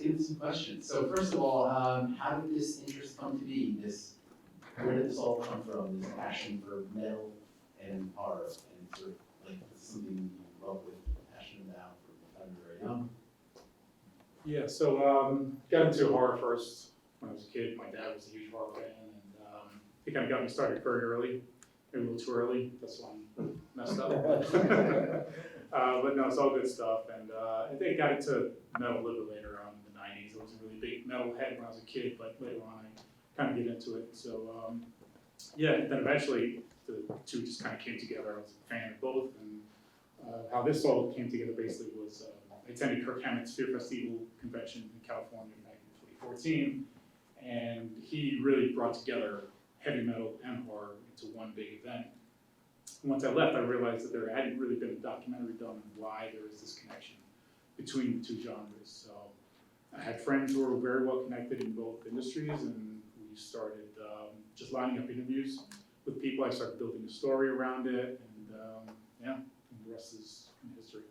into some questions. So first of all, how did this interest come to be? Where did this all come from? This passion for metal and horror, and sort of like something you grew up with, passionate about from the time you were very young. Yeah, so got into horror first when I was a kid. My dad was a huge horror fan, and he kind of got me started very early, maybe a little too early. That's why I messed up. But no, it's all good stuff. And I think I got into metal a little bit later on in the 90s. I was a really big metal head when I was a kid, but later on I kind of get into it. So yeah, then eventually the two just kind of came together. I was a fan of both, and how this all came together basically was I attended Kirk Hammett's Fear Festival convention in California back in 2014, and he really brought together heavy metal and horror into one big event. And once I left, I realized that there hadn't really been a documentary done on why there is this connection between the two genres. So I had friends who were very well connected in both industries, and we started just lining up interviews with people. I started building a story around it, and yeah, and the rest is history.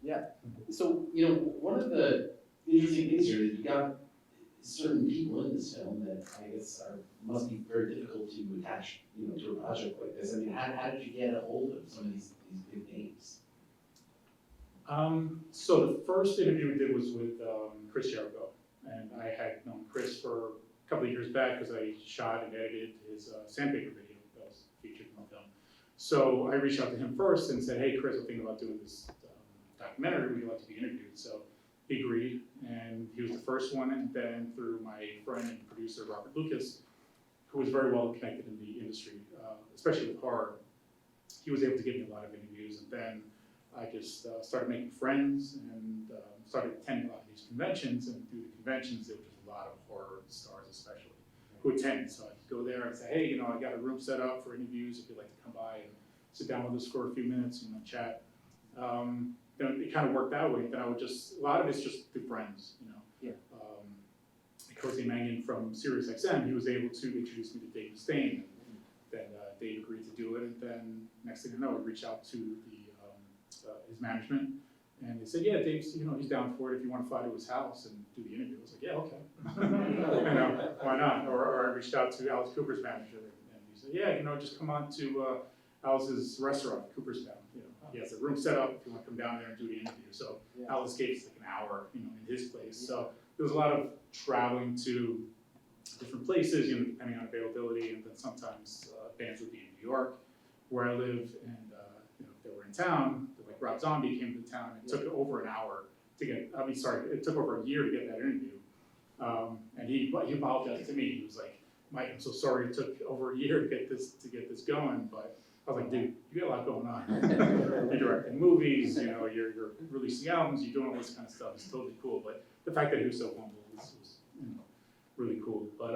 Yeah. So, one of the interesting things here is you got certain people in this film that I guess must be very difficult to attach, to a project like this. I mean, how did you get a hold of some of these big names? So the first interview we did was with Chris Jericho, and I had known Chris for a couple of years back because I shot and edited his Sandpaper video that was featured in the film. So I reached out to him first and said, "Hey, Chris, I'm thinking about doing this documentary. Would you like to be interviewed?" So he agreed, and he was the first one. And then through my friend and producer Robert Lucas, who was very well connected in the industry, especially with horror, he was able to give me a lot of interviews. And then I just started making friends and started attending a lot of these conventions. And through the conventions, there was just a lot of horror stars, especially, who attended. So I'd go there and say, "Hey, I got a room set up for interviews. If you'd like to come by and sit down with us for a few minutes, chat." It kind of worked that way. Then I would a lot of it's just through friends, Yeah. Cozy Mangan from SiriusXM, he was able to introduce me to Dave Mustaine. And then Dave agreed to do it, and then next thing you know, I reached out to his management, and they said, "Yeah, Dave's, he's down for it if you want to fly to his house and do the interview." I was like, "Yeah, okay." Why not? Or I reached out to Alice Cooper's manager, and he said, "Yeah, just come on to Alice's restaurant, Cooperstown. He has a room set up if you want to come down there and do the interview." So Yeah. Alice gave us like an hour, in his place. Yeah. So there was a lot of traveling to different places, depending on availability, and then sometimes bands would be in New York, where I live, and if they were in town, like Rob Zombie came to town, and it took over an hour to get. It took over a year to get that interview, and he apologized to me. He was like, "Mike, I'm so sorry it took over a year to get this going, but." I was like, "Dude, you got a lot going on. You're directing movies, you're releasing albums, you're doing all this kind of stuff. It's totally cool." But the fact that he was so humble was really cool. But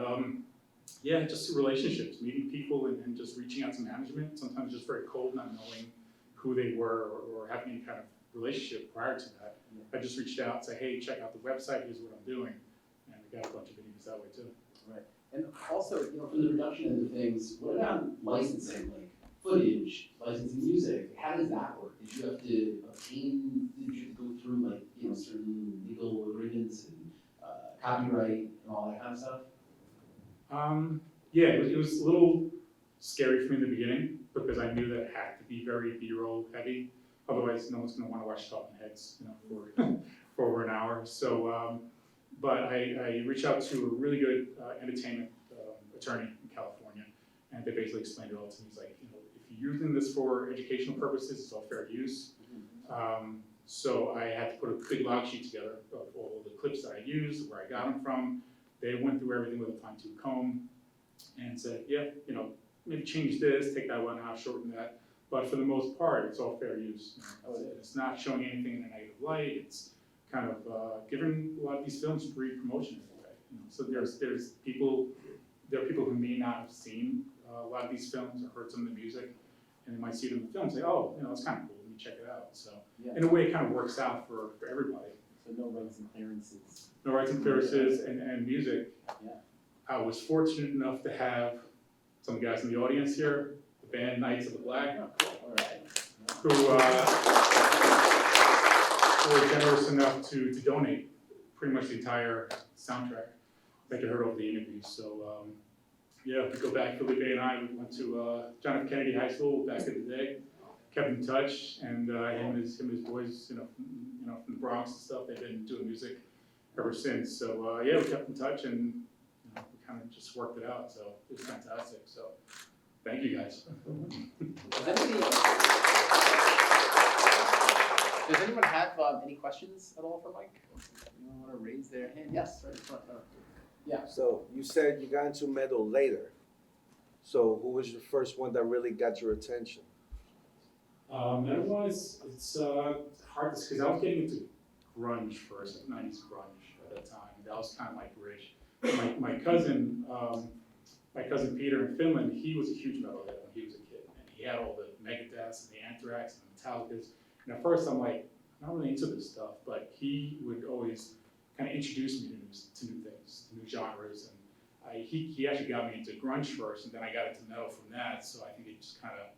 yeah, just relationships, meeting people, and just reaching out to management. Sometimes just very cold, not knowing who they were or having any kind of relationship prior to that. I just reached out and said, "Hey, check out the website. Here's what I'm doing," and I got a bunch of interviews that way too. Right. And also, from the production end of things, what about licensing, like footage, licensing music? How does that work? Did you have to go through certain legal agreements and copyright and all that kind of stuff? Yeah, it was a little scary for me in the beginning because I knew that it had to be very B-roll heavy. Otherwise, no one's going to want to watch talking heads, for over an hour. So, but I reached out to a really good entertainment attorney in California, and they basically explained it all to me. He's like, if you're using this for educational purposes, it's all fair use. So I had to put a big log sheet together of all the clips that I used, where I got them from. They went through everything with a fine-tooth comb and said, "Yeah, maybe change this, take that one out, shorten that." But for the most part, it's all fair use. It's not showing anything in a negative light. It's kind of giving a lot of these films free promotion in a way. So there are people who may not have seen a lot of these films or heard some of the music, and they might see them in the film and say, "Oh, it's kind of cool. Let me check it out." So in a way, it kind of works out for everybody. So no rights and clearances. No rights and clearances and music. Yeah. I was fortunate enough to have some guys in the audience here, the band Knights of the Black, Oh, cool. All right. who were generous enough to donate pretty much the entire soundtrack that you heard over the interview. So yeah, we go back, Felipe and I, we went to John F. Kennedy High School back in the day, kept in touch, and him and his boys, from the Bronx and stuff, they've been doing music ever since. So yeah, we kept in touch, and we kind of just worked it out. So it was fantastic. So thank you guys. Does anyone have any questions at all for Mike? Anyone want to raise their hand? Yes, right in front. Yeah. So you said you got into metal later. So who was the first one that really got your attention? Metal-wise, it's hard to, because I was getting into grunge first, like 90s grunge at that time. That was kind of my bridge. My cousin Peter in Finland, he was a huge metalhead when he was a kid, and he had all the Megadeths and the Anthrax and the Metallicas. And at first, I'm like, I'm not really into this stuff, but he would always kind of introduce me to new things, to new genres, and he actually got me into grunge first, and then I got into metal from that. So I think it just kind of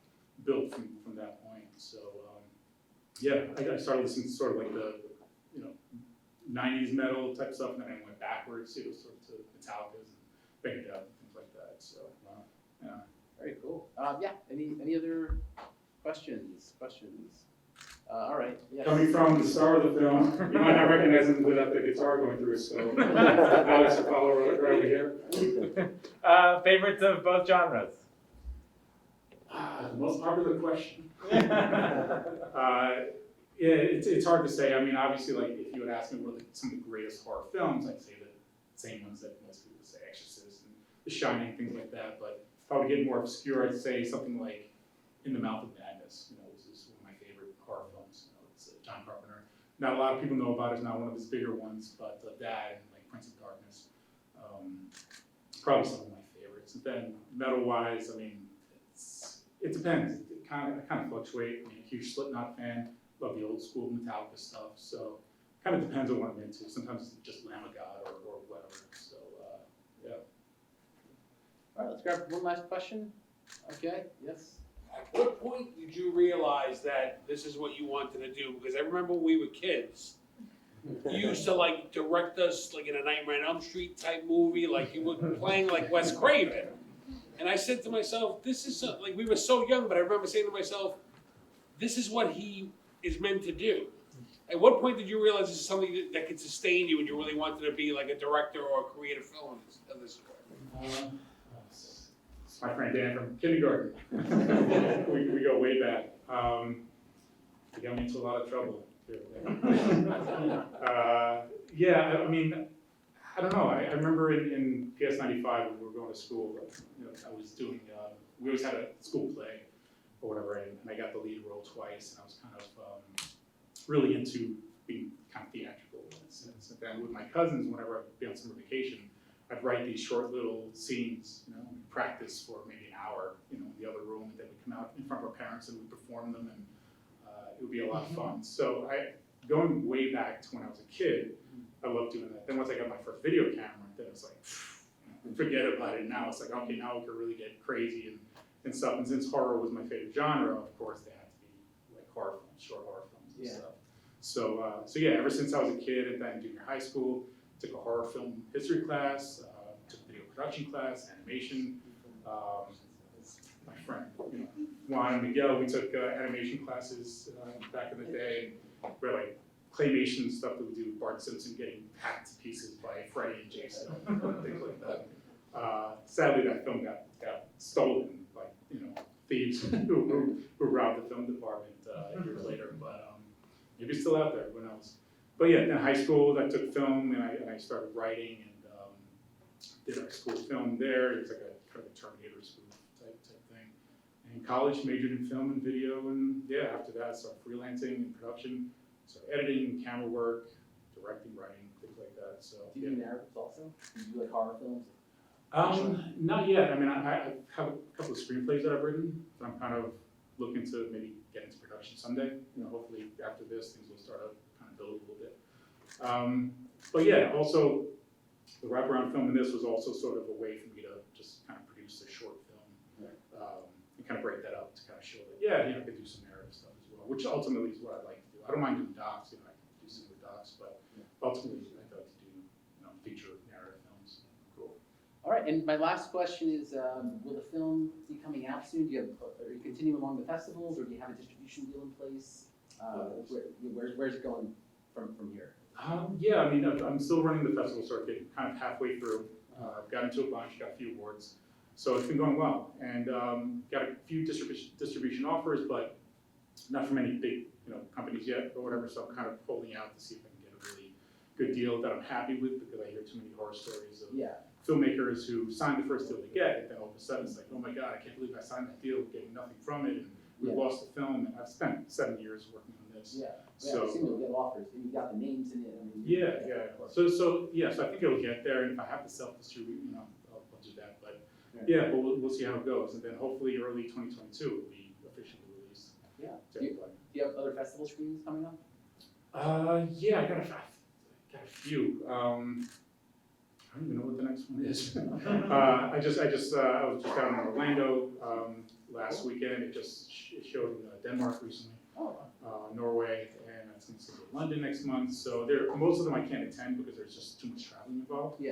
built from that point. So yeah, I started listening to sort of like the 90s metal type stuff, and then I went backwards, sort of to Metallicas and Megadeth and things like that. So yeah. Very cool. Yeah. Any other questions? All right. Yes. Coming from the star of the film, you might not recognize him without the guitar going through his skull. Alex Apollo right over here. Favorites of both genres? The most popular question. Yeah, it's hard to say. I mean, obviously, like if you would ask me what are some of the greatest horror films, I'd say the same ones that most people say, Exorcist and The Shining, things like that. But if I would get more obscure, I'd say something like In the Mouth of Madness. This is one of my favorite horror films. It's John Carpenter. Not a lot of people know about it. It's not one of his bigger ones, but that and like Prince of Darkness, probably some of my favorites. And then metal-wise, I mean, it depends. I kind of fluctuate. I mean, a huge Slipknot fan. Love the old school Metallica stuff. So kind of depends on what I'm into. Sometimes it's just Lamb of God or whatever. So yeah. All right. Let's grab one last question. Okay. Yes. At what point did you realize that this is what you wanted to do? Because I remember when we were kids, you used to like direct us like in a Nightmare on Elm Street type movie, like you were playing like Wes Craven. And I said to myself, this is like we were so young, but I remember saying to myself, this is what he is meant to do. At what point did you realize this is something that could sustain you and you really wanted to be like a director or a creative film of this sort? It's my friend Dan from kindergarten. we go way back. He got me into a lot of trouble. Yeah, I mean, I don't know. I remember in PS95 when we were going to school, I was doing, we always had a school play or whatever, and I got the lead role twice, and I was kind of really into being kind of theatrical in a sense. And then with my cousins, whenever I'd be on summer vacation, I'd write these short little scenes, we'd practice for maybe an hour, in the other room, and then we'd come out in front of our parents and we'd perform them, and it would be a lot of fun. So going way back to when I was a kid, I loved doing that. Then once I got my first video camera, then it's like, forget about it. Now it's like, okay, now we can really get crazy and stuff. And since horror was my favorite genre, of course, they had to be like horror films, short horror films and stuff. So yeah, ever since I was a kid and then junior high school, took a horror film history class, took a video production class, animation. My friend, Juan and Miguel, we took animation classes back in the day. We had like claymation stuff that we do with Bart Simpson getting hacked to pieces by Freddy and Jason, things like that. Sadly, that film got stolen by thieves who robbed the film department years later. But maybe it's still out there. Who knows? But yeah, in high school, I took film and I started writing and did our school film there. It was like a kind of a Terminator school type thing. And in college, majored in film and video, and yeah, after that, I started freelancing and production. So editing, camera work, directing, writing, things like that. So Do you do narratives also? Do you do like horror films? Not yet. I mean, I have a couple of screenplays that I've written, but I'm kind of looking to maybe get into production someday. Hopefully after this, things will start to kind of build a little bit. But yeah, also the wraparound film in this was also sort of a way for me to just kind of produce a short film and kind of break that up to kind of show that, yeah, I could do some narrative stuff as well, which ultimately is what I'd like to do. I don't mind doing docs, I can do some of the docs, but ultimately I'd like to and my last question is, will the film be coming out soon? Do you have, are you continuing along the festivals, or do you have a distribution deal in place? Where's it going from here? Yeah, I mean, I'm still running the festival circuit, kind of halfway through. Got into a bunch, got a few awards. So it's been going well, and got a few distribution offers, but not from any big, companies yet or whatever. So I'm kind of holding out to see if I can get a really good deal that I'm happy with, because I hear too many horror stories of filmmakers who signed the first deal they get, and then all of a sudden it's like, oh my God, I can't believe I signed that deal, getting nothing from it, and we lost the film. And I've spent 7 years working on this. So you seem to get offers, and you got the names in it. I mean, Yeah. So I think it'll get there, and if I have to self-distribute, I'll do that. But but we'll see how it goes, and then hopefully early 2022 it'll be officially released. Yeah. Do you have other festival screenings coming up? Yeah, I got a few. I don't even know what the next one is. I was just down in Orlando last weekend. It showed in Denmark recently. Norway, and it's going to be in London next month. So most of them I can't attend because there's just too much traveling involved.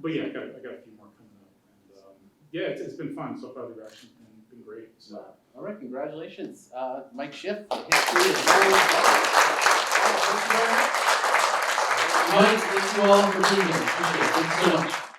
But yeah, I got a few more coming up, and it's been fun so far. The reaction's been great. So. All right, congratulations, Mike Schiff. History is very Mike, thank you all for being here. Appreciate it. Thank you so much.